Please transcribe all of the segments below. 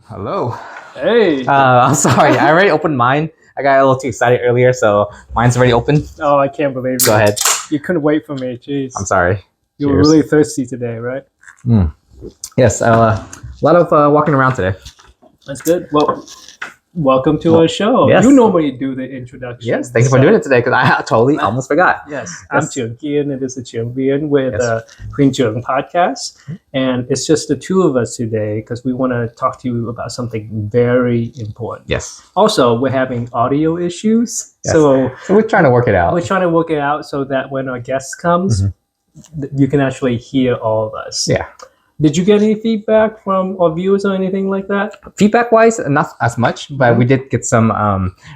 Hello. Hey. I'm sorry. I already opened mine. I got a little too excited earlier, so mine's already open. Oh, I can't believe it. Go ahead. You couldn't wait for me. Jeez. I'm sorry. You were Cheers. really thirsty today, right? Yes. A lot of walking around today. That's good. Well, welcome to our show. Yes. You normally do the introduction. Yes. Thank you for doing it today because I totally almost forgot. Yes. I'm Yes. Trường Kiên, and this is Trường Bian with Yes. Huynh Trường Podcast. And it's just the two of us today because we want to talk to you about something very important. Yes. Also, we're having audio issues. Yes. So we're trying to work it out. we're trying to work it out so that when our guest comes, you can actually hear all of us. Yeah. Did you get any feedback from our viewers or anything like that? Feedback-wise, not as much, but we did get some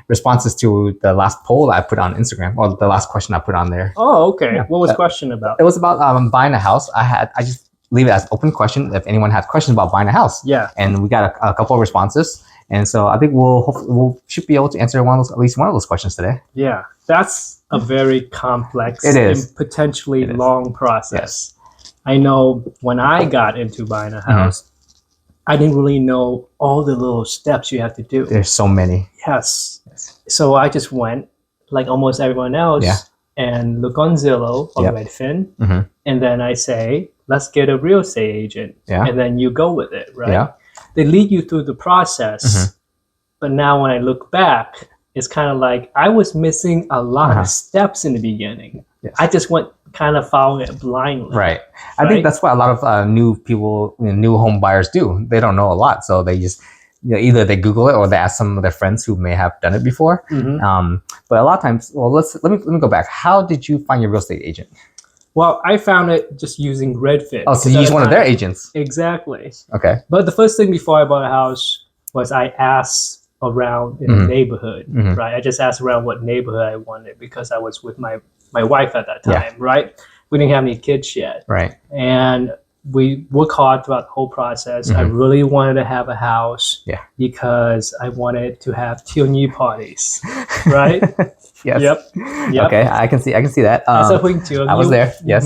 responses to the last poll I put on Instagram, or the last question I put on there. Oh, okay. Yeah. What was the question about? It was about buying a house. I just leave it as open question if anyone had questions about buying a house. Yeah. And we got a couple of responses, and so I think we should be able to answer at least one of those questions today. Yeah. That's a very complex It is. and potentially It is. long process. I know when I got into buying a house, I didn't really know all the little steps you have to do. There's so many. Yes. So I just went, like almost everyone else, Yeah. and look on Zillow or Yep. Redfin, Mhm. and then I say, let's get a real estate agent. Yeah. And then you go with it, right? Yeah. They lead you through the process. Mhm. But now when I look back, it's kind of like I was missing a lot Uh-huh. of steps in the beginning. Yes. I just went kind of following it blindly. Right. I Right? think that's what a lot of new people, new home buyers do. They don't know a lot, so they just either they Google it or they ask some of their friends who may have done it before. Mhm. But a lot of times, well, let me go back. How did you find your real estate agent? Well, I found it just using Redfin. Oh, so you used one of their agents. Exactly. Okay. But the first thing before I bought a house was I asked around in the neighborhood, Mhm. right? I just asked around what neighborhood I wanted because I was with my wife at that Yeah. time, right? We didn't have any kids yet. Right. And we worked hard throughout the whole process. I Mhm. really wanted to have a house Yeah. because I wanted to have Tionyi parties, right? Yes. Yep. Yep. Okay, I can see that. As a Huynh Trường, I was there. Yes.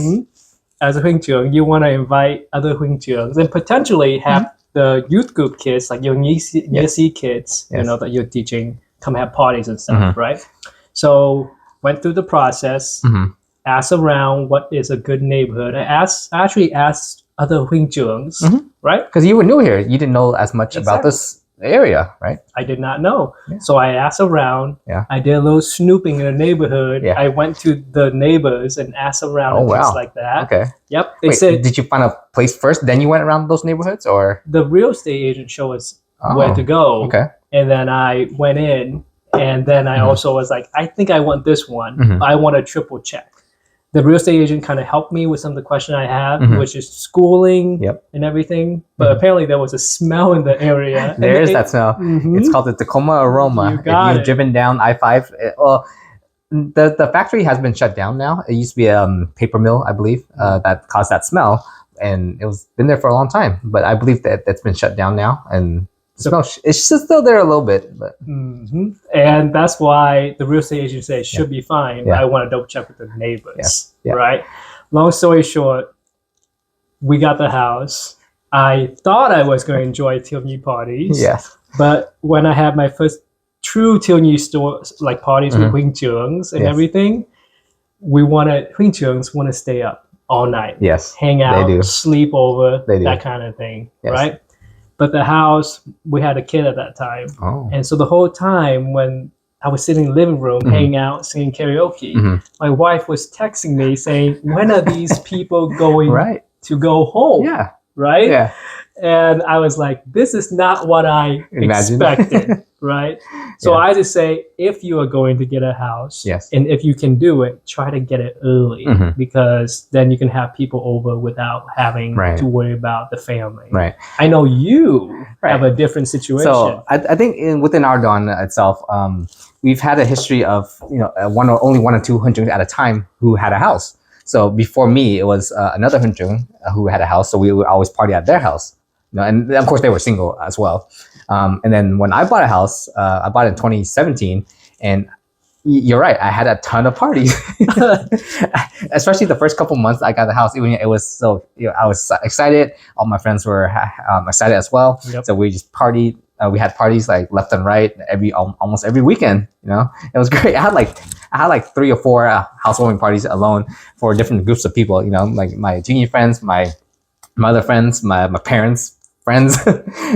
As a Huynh Trường, you want to invite other Huynh Trường and potentially have the youth group kids, like your Nisi kids, Yes. that you're teaching, come have parties and stuff, Mhm. right? So went through the process, Mhm. asked around what is a good neighborhood. I actually asked other Huynh Trường, Mhm. right? Because you were new here, you didn't know as much about Exactly. this area, right? I did not know. Yeah. So I asked around. Yeah. I did a little snooping in the neighborhood. Yeah. I went to the neighbors and asked around Oh, and things wow. like that. Okay. Yep. They Wait, said did you find a place first, then you went around those neighborhoods, or? the real estate agent showed us Oh, where to go. Okay. And then I went in, and then I Mhm. also was like, I think I want this one. Mhm. I want to triple check. The real estate agent kind of helped me with some of the question I had, Mhm. which is schooling Yep. and everything. But Mhm. apparently there was a smell in the area. There is that smell. Mhm. It's called the Tacoma aroma. You If got you've it. driven down I-5, well, the factory has been shut down now. It used to be a paper mill, I believe, that caused that smell, and it was been there for a long time. But I believe that that's been shut down now, and the smell it's just still there a little bit. But Mhm. And that's why the real estate agent said it should be fine. But Yeah. I want to double check with the neighbors, Yeah. right? Long story short, we got the house. I thought I was going to enjoy Tionyi parties, yes, but when I had my first true Tionyi store like parties with Huynh Trường and Yes. everything, Huynh Trường want to stay up all night, yes, hang out, do. sleep over, They do. that kind of thing, Yes. right? But the house, we had a kid at that time. Oh, And so the whole time when I was sitting in the living room, hanging out, singing karaoke, Mhm. my wife was texting me saying, when are these people going right. to go home? Yeah, Right? yeah. And I was like, this is not what I Imagine. expected. Right? So Yeah. I just say, if you are going to get a house, Yes. and if you can do it, try to get it early Mhm. because then you can have people over without having Right. to worry about the family. Right. I know you have Right. a different situation. So I think within our Dawn itself, we've had a history of only one or two Hunjung at a time who had a house. So before me, it was another Hunjung who had a house. So we would always party at their house. And of course they were single as well. And then when I bought a house, I bought it in 2017, and You're right. I had a ton of parties, especially the first couple months I got the house. It was so I was excited. All my friends were excited as well. Yep. So we just partied. We had parties like left and right almost every weekend. It was great. I had like 3 or 4 housewarming parties alone for different groups of people. Like my junior friends, my other friends, my parents' friends.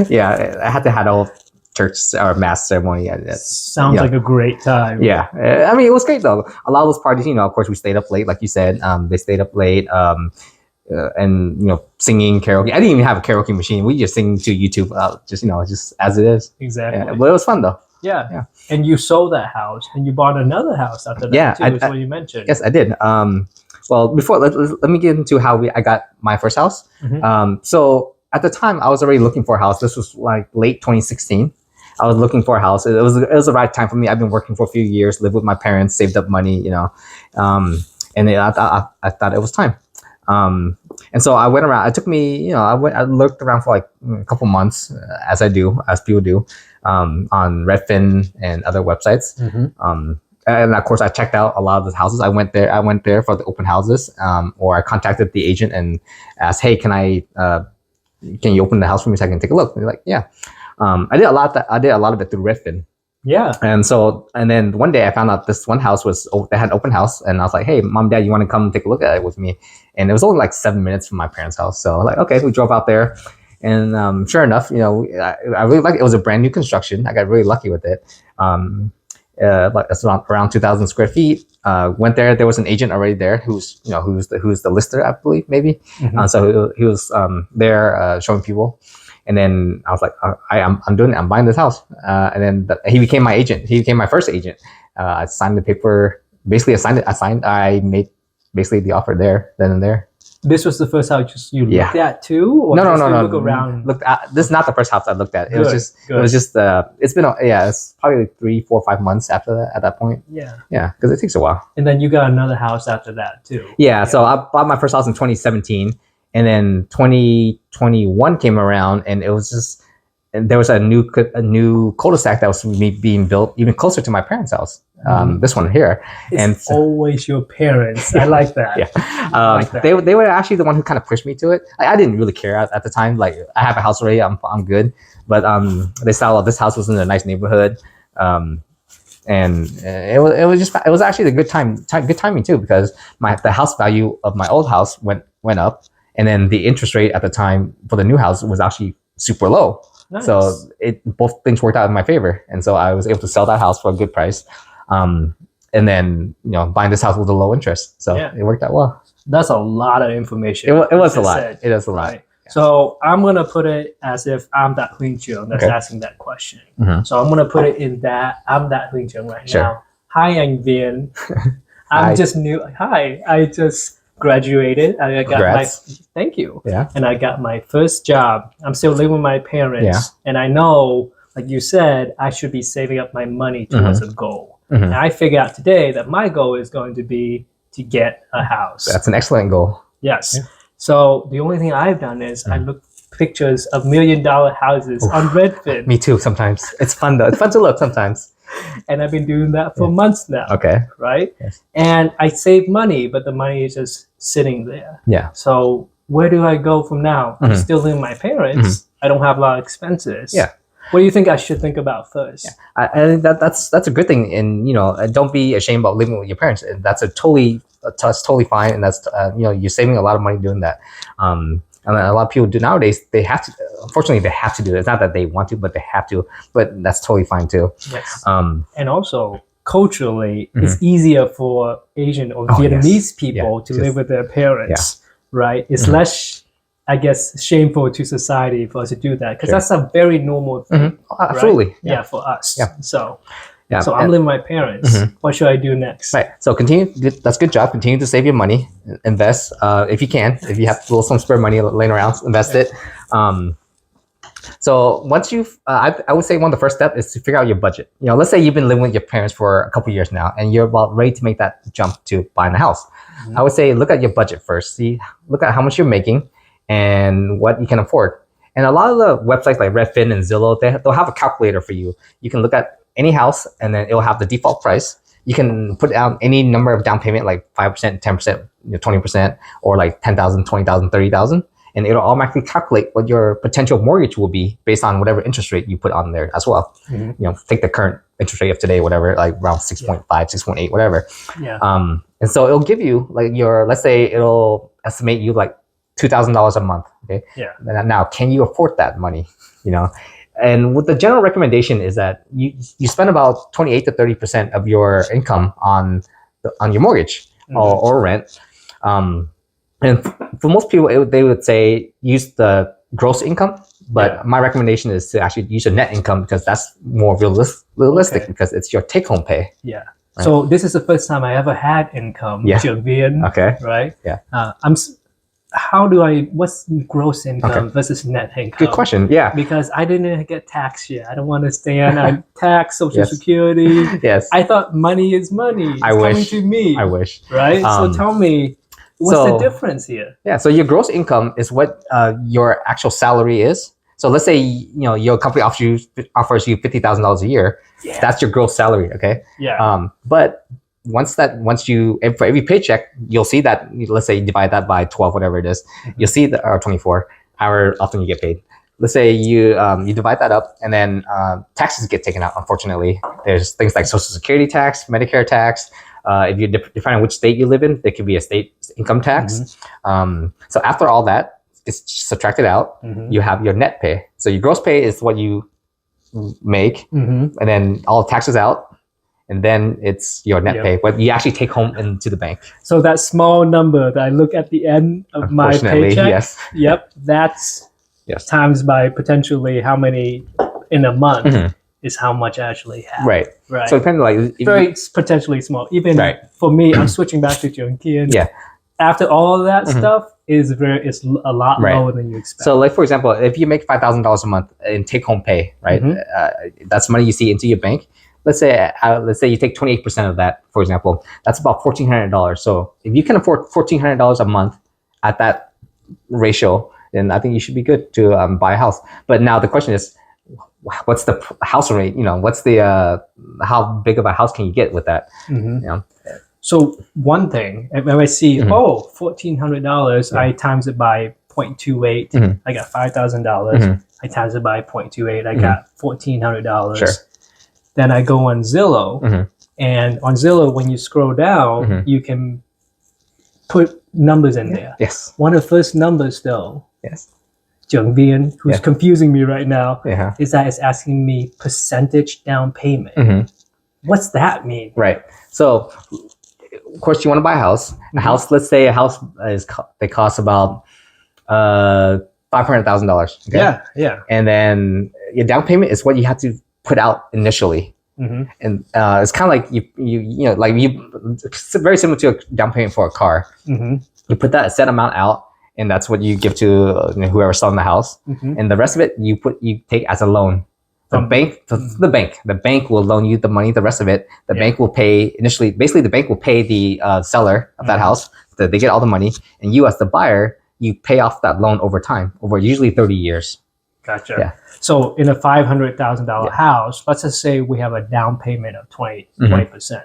Yeah, I had to have a whole church or mass ceremony. Sounds Yeah. like a great time. Yeah, I mean, it was great though. A lot of those parties, of course, we stayed up late, like you said. They stayed up late, and singing karaoke. I didn't even have a karaoke machine. We just sing to YouTube, just as it is. Exactly. Yeah, but it was fun though. Yeah. Yeah. And you sold that house and you bought another house after that Yeah, too, is what you mentioned. Yes, I did. Well, before let me get into how I got my first house. Mhm. So at the time, I was already looking for a house. This was like late 2016. I was looking for a house. It was the right time for me. I've been working for a few years, lived with my parents, saved up money, and I thought it was time. And so I went around. It took me, I looked around for like a couple months, as people do, on Redfin and other websites. And of course, I checked out a lot of the houses. I went there for the open houses, or I contacted the agent and asked, "Hey, can you open the house for me so I can take a look?" And they're like, "Yeah." I did a lot of it through Redfin. Yeah. And then one day I found out this one house they had open house, and I was like, "Hey, mom, dad, you want to come take a look at it with me?" And it was only like 7 minutes from my parents' house, so like, okay, we drove out there, and sure enough, I really liked it. It was a brand new construction. I got really lucky with it. Like it's around 2,000 square feet. Went there. There was an agent already there who's the lister, I believe, maybe. Mhm. So he was there showing people. And then I was like, I'm doing it. I'm buying this house. And then he became my agent. He became my first agent. I signed the paper. Basically, I made basically the offer then and there. This was the first house you Yeah. looked at too? Or No. just you look around? This is not the first house I looked at. It was Good, just. good. It was just. It's been. It's probably like 3, 4, 5 months after that. At that point. Yeah. Yeah, because it takes a while. And then you got another house after that too. Yeah. So I bought my first house in 2017, and then 2021 came around, and it was just. And there was a new cul-de-sac that was being built even closer to my parents' house. This one here. It's always your parents. I like that. Yeah. like that. They were actually the one who kind of pushed me to it. I didn't really care at the time. Like, I have a house already. I'm good. But they saw this house was in a nice neighborhood. And it was actually a good timing too, because the house value of my old house went up, and then the interest rate at the time for the new house was actually super low. Nice. So both things worked out in my favor, and so I was able to sell that house for a good price, and then buying this house with a low interest. So Yeah. it worked out well. That's a lot of information. It was a you lot. said, It is a lot. right? So I'm gonna put it as if I'm that Huing Cheung that's Okay. asking that question. Mhm. So I'm gonna put it in that I'm that Huing Cheung right Sure. now. Hi, Anh Viên. Hi. I'm just new. Hi, I just graduated. I got Congrats. thank you. Yeah. And I got my first job. I'm still living with my parents. Yeah. And I know, like you said, I should be saving up my money towards a goal. Mhm. And I figured out today that my goal is going to be to get a house. That's an excellent goal. Yes. Yeah. So the only thing I've done is I looked pictures of $1 million houses Oof. on Redfin. Me too. Sometimes it's fun though. It's fun to look sometimes. And I've been doing that for months now. Okay. Right? Yes. And I save money, but the money is just sitting there. Yeah. So where do I go from now? I'm Mhm. still living with my parents. I don't have a lot of expenses. Yeah. What do you think I should think about first? I think that's a good thing, and don't be ashamed about living with your parents. And that's totally fine, and that's you're saving a lot of money doing that. And a lot of people do nowadays. They have to. Unfortunately, they have to do it. It's not that they want to, but they have to. But that's totally fine too. Yes. And also culturally, it's easier for Asian or Vietnamese people to live with their parents, right? It's less, I guess, shameful to society for us to do that, because that's a very normal thing. Absolutely. Right? Yeah, for us. Yeah. So Yeah. I'm living with my parents. What should I do next? Right. So continue. That's a good job. Continue to save your money. Invest if you can. If you have some spare money laying around, invest it. So once I would say one of the first steps is to figure out your budget. Let's say you've been living with your parents for a couple of years now, and you're about ready to make that jump to buying a house. I would say look at your budget first. Look at how much you're making and what you can afford. And a lot of the websites like Redfin and Zillow, they'll have a calculator for you. You can look at any house, and then it'll have the default price. you can put down any number of down payment, like 5%, 10%, 20%, or like 10,000, 20,000, 30,000. And it'll automatically calculate what your potential mortgage will be based on whatever interest rate you put on there as well. Take the current interest rate of today, whatever, like around 6.5, 6.8, whatever. And so it'll give you like let's say it'll estimate you like $2,000 a month. Okay. Now, can you afford that money? And what the general recommendation is that you spend about 28 to 30% of your income on your mortgage or rent. And for most people, they would say use the gross income, but my recommendation is to actually use your net income because that's more realistic because it's your take-home pay. Right? So this is the first time I ever had income. Okay. Right. What's gross income versus net income? Good question. Yeah. Because I didn't get taxed yet. I don't want to stay on tax, Social Security. I thought money is money. It's coming to me. I wish. Right. So tell me, what's the difference here? So your gross income is what your actual salary is. So let's say your company offers you $50,000 a year. That's your gross salary. Okay. But for every paycheck, you'll see that, let's say you divide that by 12, whatever it is, you'll see that, or 24, however often you get paid. Let's say you divide that up, and then taxes get taken out. Unfortunately, there's things like Social Security tax, Medicare tax. If you depending on which state you live in, there could be a state income tax. So after all that is subtracted out, you have your net pay. So your gross pay is what you make, and then all taxes out. And then it's your net pay, what you actually take home into the bank. So that small number that I look at the end of my paycheck, that's times by potentially how many in a month is how much I actually have. Right. So depending like very potentially small. Even for me, I'm switching back to Jungian. After all of that stuff is a lot lower than you expect. So like for example, if you make $5,000 a month in take home pay, right? That's money you see into your bank. Let's say you take 28% of that, for example. That's about $1,400. So if you can afford $1,400 a month at that ratio, then I think you should be good to buy a house. But now the question is, what's the house rate? What's the how big of a house can you get with that? So one thing, when I see $1,400, I times it by 0.28. I got $5,000. I times it by 0.28. I got $1,400. Then I go on Zillow, and on Zillow, when you scroll down, you can put numbers in there. One of the first numbers, though, Jungian, who's confusing me right now, is that it's asking me percentage down payment. What's that mean? Right. So, of course, you want to buy a house. A house, let's say a house they cost about $500,000. Okay? And then your down payment is what you have to put out initially, and it's kind of like it's very similar to a down payment for a car. You put that set amount out, and that's what you give to whoever's selling the house, and the rest of it you take as a loan. The bank will loan you the money. The rest of it, the bank will pay initially. Basically, the bank will pay the seller of that house. They get all the money, and you as the buyer, you pay off that loan over time, over usually 30 years. Gotcha. So in a $500,000 house, let's just say we have a down payment of 20%.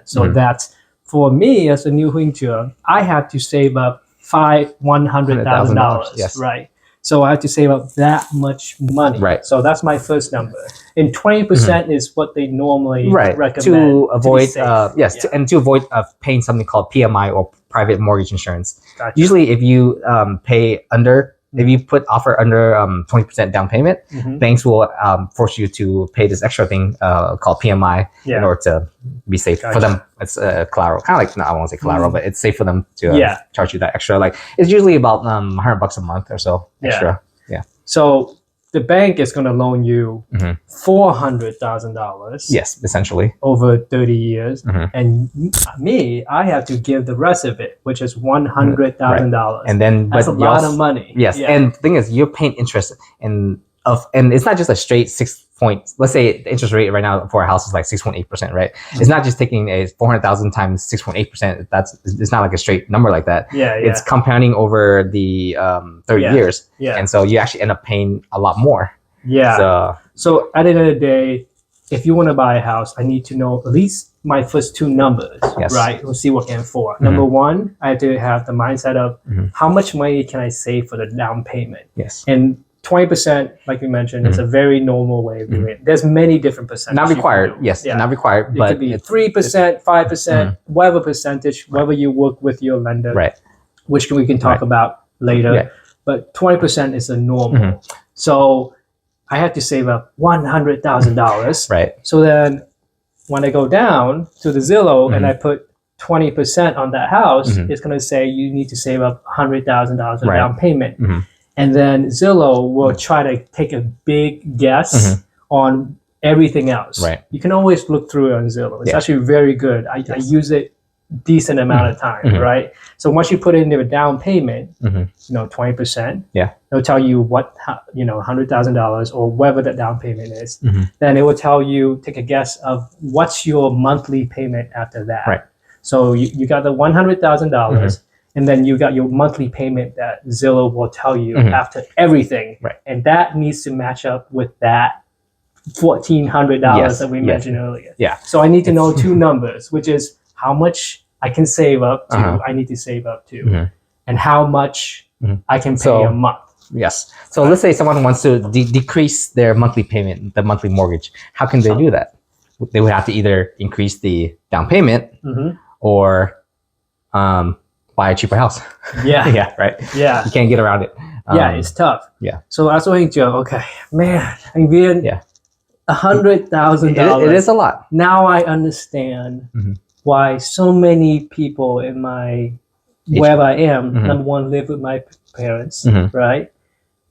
So that's, for me as a new Huingjuan, I have to save up $100,000, right? So I have to save up that much money. So that's my first number. And 20% is what they normally recommend to avoid, to avoid paying something called PMI or private mortgage insurance. Usually if you pay under, if you offer under 20% down payment, banks will force you to pay this extra thing called PMI in order to be safe for them. It's collateral, kind of like, no, I won't say collateral, but it's safe for them to charge you that extra. Like it's usually about $100 a month or so extra. So the bank is going to loan you $400,000. Yes, essentially. Over 30 years. And me, I have to give the rest of it, which is $100,000. And then that's a lot of money. And the thing is, you're paying interest and it's not just a straight 6 points. Let's say the interest rate right now for a house is like 6.8%, right? It's not just taking a 400,000 times 6.8%. It's not like a straight number like that. It's compounding over the 30 years. And so you actually end up paying a lot more. So at the end of the day, if you want to buy a house, I need to know at least my first two numbers, Yes. right? We'll see what I can afford. Number one, I have to have the mindset of how much money can I save for the down payment? Yes. And 20%, like we mentioned, is a very normal way of doing it. There's many different percentages. Not required. Yes. Yeah. Not required. It But could be 3%, 5%, whatever percentage, whatever you work with your lender, right. which we can talk about later. Yeah. But 20% is the normal. So I have to save up $100,000. Right. So then when I go down to the Zillow and I put 20% on that house, it's going to say you need to save up $100,000 of down payment. And then Zillow will try to take a big guess on everything else. Right. You can always look through it on Zillow. It's actually very good. I use it decent amount of time, right? So once you put in your down payment, 20%, it'll tell you what, $100,000 or whatever that down payment is. Then it will tell you, take a guess of what's your monthly payment after that. Right. So you got the $100,000 and then you got your monthly payment that Zillow will tell you after everything. Right. And that needs to match up with that $1,400 that we mentioned earlier. Yeah. So I need to know two numbers, which is how much I can save up to, I need to save up to, and how much I can pay a month. Yes. So let's say someone wants to decrease their monthly payment, the monthly mortgage. How can they do that? They would have to either increase the down payment or buy a cheaper house. Yeah. Yeah. Right. Yeah. You can't get around it. Yeah. It's tough. Yeah. So I was thinking, Joe, okay, man, I'm being $100,000. It is a lot. Now I understand why so many people in my wherever I am, number one, live with my parents, right?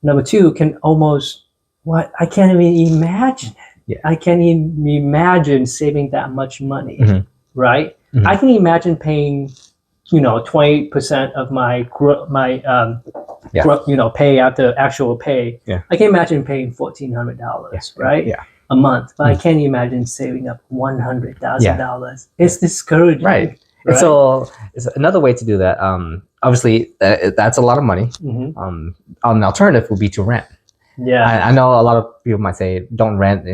Number two, can almost I can't even imagine it. Yeah. I can't even imagine saving that much money, right? I can imagine paying 20% of my pay after actual pay. Yeah. I can imagine paying $1,400, right? Yeah. A month, but I can't imagine saving up $100,000. It's discouraging. Right. And so it's another way to do that. Obviously, that's a lot of money. An alternative would be to rent. Yeah. I know a lot of people might say, don't rent,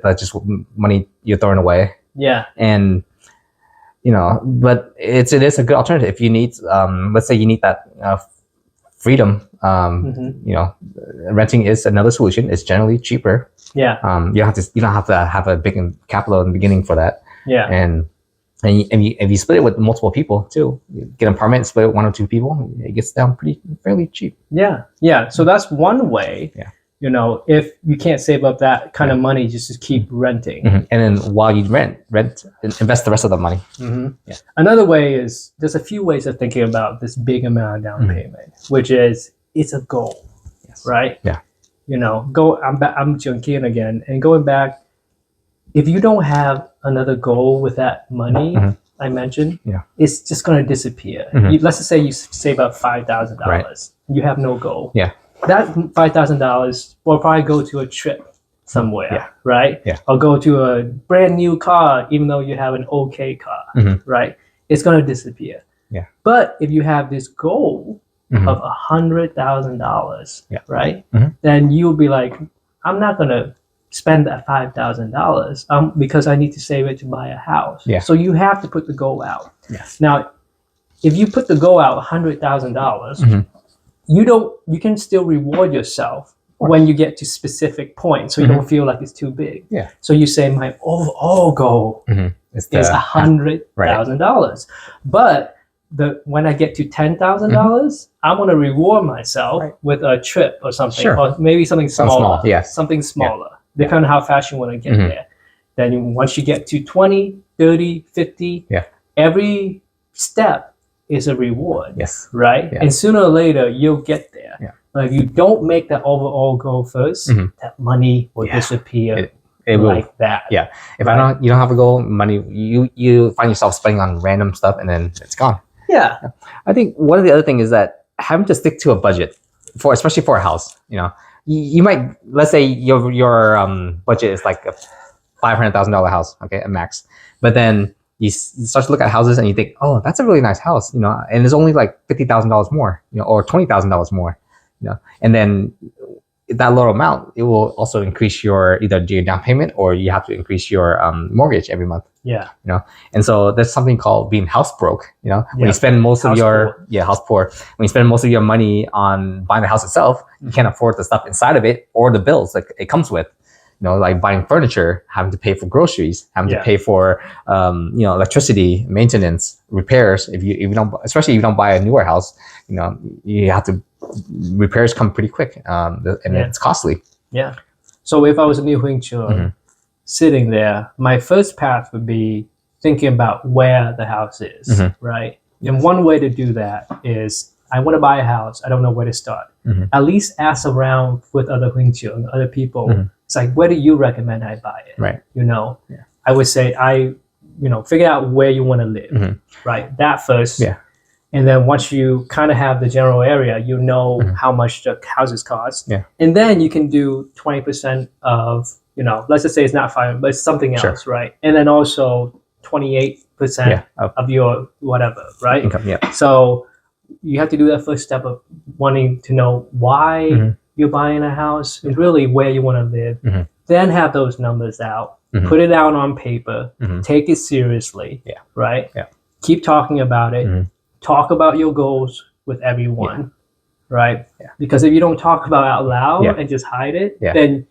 that's just money you're throwing away. Yeah. And, but it is a good alternative. If you need, let's say you need that freedom, renting is another solution. It's generally cheaper. Yeah. You don't have to have a big capital in the beginning for that. Yeah. And if you split it with multiple people too, you get an apartment, split it with one or two people, it gets down fairly cheap. Yeah. Yeah. So that's one way. Yeah. If you can't save up that kind of money, just to keep renting. And then while you rent, invest the rest of the money. Yeah. Another way is, there's a few ways of thinking about this big amount of down payment, which is, it's a goal, right? Yeah. I'm junking again, and going back, if you don't have another goal with that money I mentioned, it's just going to disappear. Let's just say you save up $5,000. Right. You have no goal. Yeah. That $5,000 will probably go to a trip somewhere, right? Yeah. Or go to a brand new car, even though you have an okay car, right? It's going to disappear. Yeah. But if you have this goal of $100,000, right? Then you'll be like, I'm not going to spend that $5,000 because I need to save it to buy a house. Yeah. So you have to put the goal out. Yeah. Now, if you put the goal out $100,000, you can still reward yourself when you get to specific points, so you don't feel like it's too big. Yeah. So you say my overall goal is $100,000, but when I get to $10,000, I want to reward myself with a trip or something, or maybe something smaller. Something smaller, depending on how fast you want to get there. Then once you get to 20, 30, 50, every step is a reward. Yes. Right? Yeah. And sooner or later, you'll get there. Yeah. But if you don't make that overall goal first, that money will disappear it like will. that. Yeah. If you don't have a goal, money, you find yourself spending on random stuff and then it's gone. Yeah. I think one of the other things is that having to stick to a budget especially for a house, you might, let's say your budget is like a $500,000 house, okay, at max. But then you start to look at houses and you think, oh, that's a really nice house, and it's only like $50,000 more, or $20,000 more, and then that lower amount, it will also increase either your down payment, or you have to increase your mortgage every month. Yeah. And so there's something called being house broke. When you spend most of house poor. When you spend most of your money on buying the house itself, you can't afford the stuff inside of it or the bills like it comes with. Like buying furniture, having to pay for groceries, having to pay for electricity, maintenance, repairs. If you don't, especially if you don't buy a newer house, you have to. Repairs come pretty quick, and it's costly. Yeah. So if I was a new Huingchuang sitting there, my first path would be thinking about where the house is, right? And one way to do that is, I want to buy a house. I don't know where to start. At least ask around with other Huingchuang, other people. It's like, where do you recommend I buy it? Right. I would say figure out where you want to live, right? That first. Yeah. And then once you kind of have the general area, how much the houses cost. Yeah. And then you can do 20% of, let's just say it's not 5, but it's something else, right? And then also 28% of your whatever, right? Income, yeah. So you have to do that first step of wanting to know why you're buying a house and really where you want to live. Then have those numbers out, put it out on paper, take it seriously, right? Yeah. Keep talking about it. Talk about your goals with everyone, right? Yeah. Because if you don't talk about it out loud and just hide it, then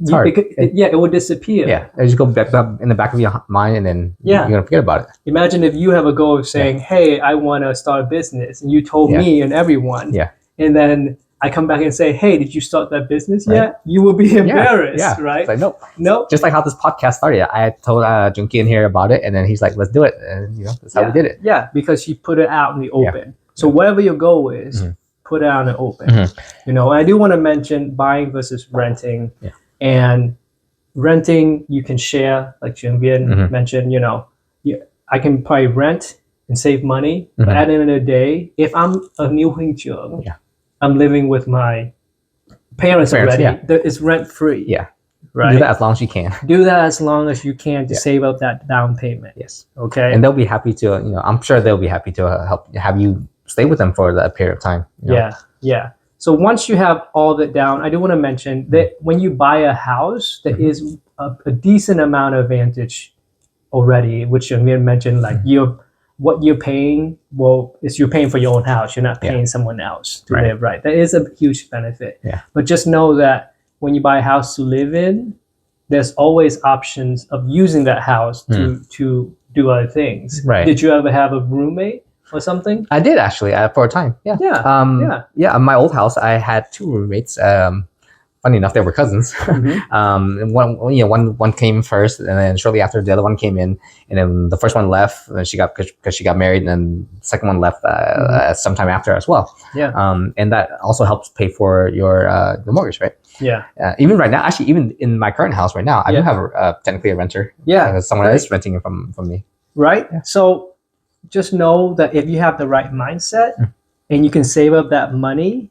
it will disappear. Yeah, it just go back up in the back of your mind, and then you're gonna forget about it. Imagine if you have a goal of saying, "Hey, I want to start a business," and you told me and everyone, and then I come back and say, "Hey, did you start that business yet?" You will be embarrassed, right? It's like, nope. Just like how this podcast started, I told Junkie in here about it, and then he's like, "Let's do it," and that's how we did it. Yeah, because you put it out in the open. So whatever your goal is, put it out in the open. And I do want to mention buying versus renting. Yeah. And renting, you can share, like Junvian mentioned. I can probably rent and save money, but at the end of the day, if I'm a new Huingchuang, I'm living with my parents already. It's rent free. Yeah. Right. Do that as long as you can. Do that as long as you can to save up that down payment. Yes. Okay. And they'll be happy to, I'm sure they'll be happy to help have you stay with them for that period of time. Yeah. Yeah. So once you have all that down, I do want to mention that when you buy a house, there is a decent amount of advantage already, which Amir mentioned, like what you're paying, is you're paying for your own house. You're not paying someone else to live, right? That is a huge benefit. Yeah. But just know that when you buy a house to live in, there's always options of using that house to do other things. Right. Did you ever have a roommate or something? I did actually for a time. Yeah. Yeah. My old house, I had 2 roommates. Funny enough, they were cousins. And one came first, and then shortly after, the other one came in, and then the first one left, and because she got married, and then the second one left sometime after as well. Yeah. And that also helps pay for the mortgage, right? Yeah. Even right now, actually, even in my current house right now, I do have technically a renter. Yeah. Someone is renting it from me. Right. Yeah. So just know that if you have the right mindset and you can save up that money,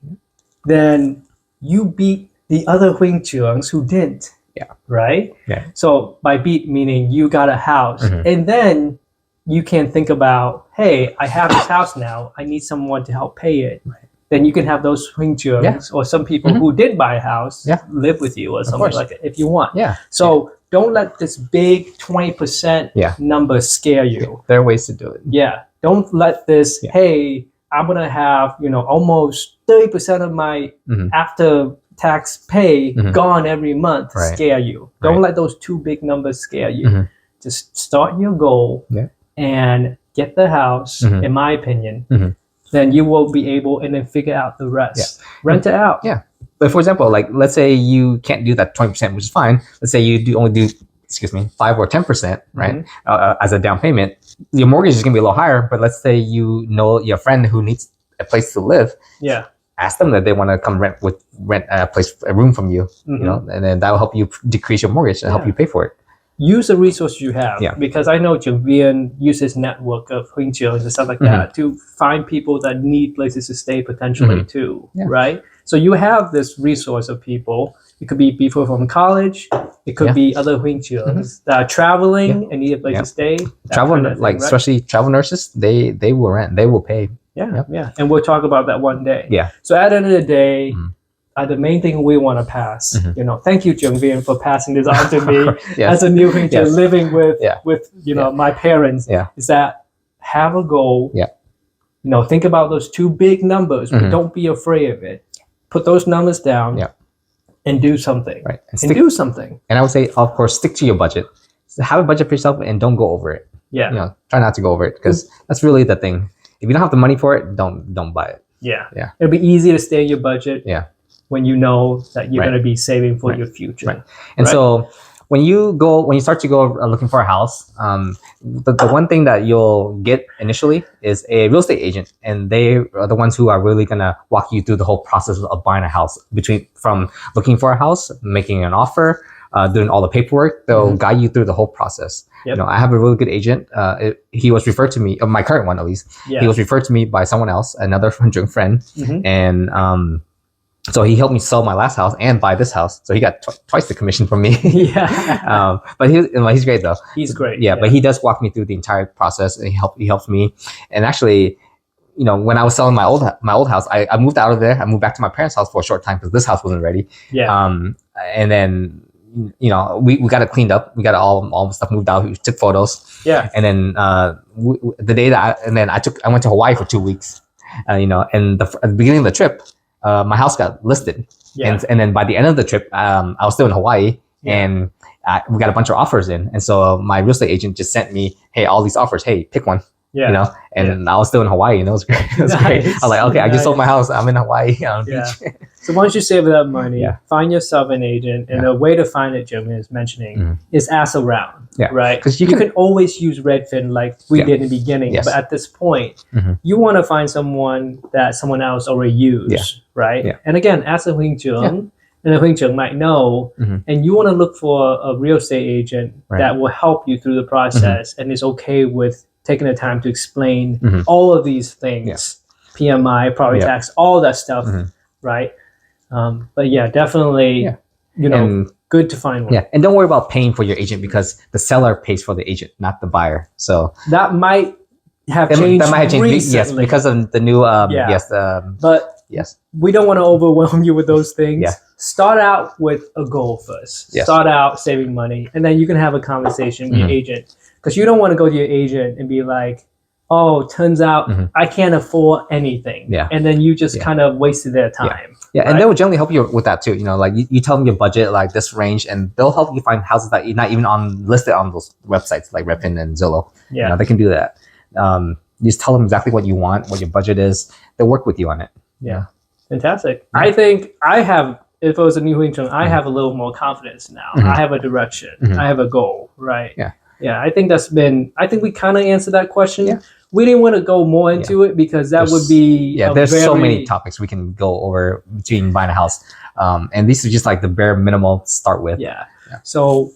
then you beat the other Huingchuangs who didn't. Yeah. Right? Yeah. So by beat meaning you got a house, and then you can think about, hey, I have this house now. I need someone to help pay it. Right. Then you can have those Huingchuangs or some people who did buy a house live with you or something like it if you want. Yeah. So don't let this big 20% number scare you. There are ways to do it. Yeah. Don't let this, hey, I'm going to have, almost 30% of my after tax pay gone every month scare you. Don't let those 2 big numbers scare you. Just start your goal and get the house, in my opinion. Then you will be able and then figure out the rest. Rent it out. Yeah. But for example, like let's say you can't do that 20%, which is fine. Let's say you only do 5 or 10%, right? As a down payment. Your mortgage is gonna be a little higher, but let's say your friend who needs a place to live. Yeah. Ask them that they want to come rent a room from you, and then that will help you decrease your mortgage and help you pay for it. Use the resources you have, because I know Junvian uses network of Huingchuangs and stuff like that to find people that need places to stay potentially too, right? So you have this resource of people. It could be people from college. It could be other Huingchuangs that are traveling and need a place to stay. Travel, kind of thing, especially travel nurses, they will rent, they will pay. Yeah. And we'll talk about that one day. Yeah. So at the end of the day, the main thing we want to pass. Thank you, Jung Vian, for passing this on to me Yes. as a new Hing living with Yeah. my parents. Yeah. Is that have a goal. Yeah. Think about those two big numbers, but don't be afraid of it. Put those numbers down. Yeah. And do something. Right. And do something. And I would say, of course, stick to your budget. So have a budget for yourself and don't go over it. Yeah. Try not to go over it because that's really the thing. If you don't have the money for it, don't buy it. Yeah. Yeah. It'll be easy to stay in your budget. Yeah. When you know that you're Right. going to be saving for Right. your future. Right. And so when you start to go looking for a house, the one thing that you'll get initially is a real estate agent, and they are the ones who are really gonna walk you through the whole process of buying a house, from looking for a house, making an offer, doing all the paperwork. They'll guide you through the whole process. Yep. I have a really good agent. He was referred to me, my current one at least. Yeah. He was referred to me by someone else, another friend, Mhm. and so he helped me sell my last house and buy this house. So he got twice the commission from me. Yeah. But he's great though. He's great. Yeah, but he does walk me through the entire process, and he helps me. And actually, when I was selling my old house, I moved out of there. I moved back to my parents' house for a short time because this house wasn't ready. Yeah. And then we got it cleaned up. We got all the stuff moved out. We took photos. Yeah. And then the day that I went to Hawaii for 2 weeks. And at the beginning of the trip, my house got listed. Yeah. And then by the end of the trip, I was still in Hawaii, and we got a bunch of offers in. And so my real estate agent just sent me, hey, all these offers. Hey, pick one. Yeah. And I was still in Hawaii, and it was great. It was great. I was like, okay, I just sold my house. I'm in Hawaii on the beach. So once you save that money, find yourself an agent, and the way to find it, Jung is mentioning, is ask around. Yeah. Right. Because you can always use Redfin like we did in the beginning, Yes. but at this point, you want to find someone that someone else already used, right? Yeah. And again, ask a Huing Jung, and a Huing Jung might know, and you want to look for a real estate agent that will help you through the process and is okay with taking the time to explain all of these things, PMI, property tax, all that stuff, right? But yeah, definitely, And good to find one. yeah, and don't worry about paying for your agent because the seller pays for the agent, not the buyer. So that might have changed. That might have changed, yes, recently. because of the new But yes, we don't want to overwhelm you with those things. Yeah. Start out with a goal first. Yes. Start out saving money, and then you can have a conversation with your agent, because you don't want to go to your agent and be like, "Oh, turns out I can't afford anything," Yeah. and then you just kind of wasted their time. Yeah, and they will generally help you with that too. Like you tell them your budget, like this range, and they'll help you find houses that you're not even listed on those websites like Redfin and Zillow. Yeah. They can do that. You just tell them exactly what you want, what your budget is. They'll work with you on it. Yeah. Fantastic. I think I have, if it was a new Huing Chung, I have a little more confidence now. I have a direction. I have a goal, right? Yeah. Yeah, I think we kind of answered that question. Yeah. We didn't want to go more into it because would be there's so many topics we can go over between buying a house. And these are just like the bare minimal to start with. Yeah. So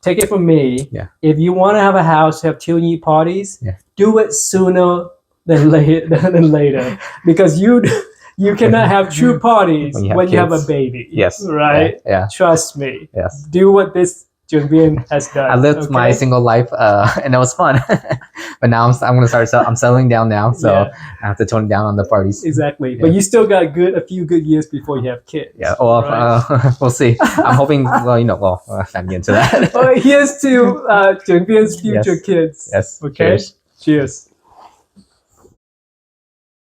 take it from me. Yeah. If you want to have a house, have Tilny parties, do it sooner than later, because you cannot have true parties when you have a baby. Yes. Right? Yeah. Trust me. Yes. Do what this Jung Vian has done. I lived my single life, and it was fun. But now I'm gonna start. I'm settling down now, so I have to tone down on the parties. Exactly. But you still got a few good years before you have kids. Yeah. Well, we'll see. I'm hoping. Well, I'm into that. Here's to Jung Vian's future kids. Yes. Okay. Cheers.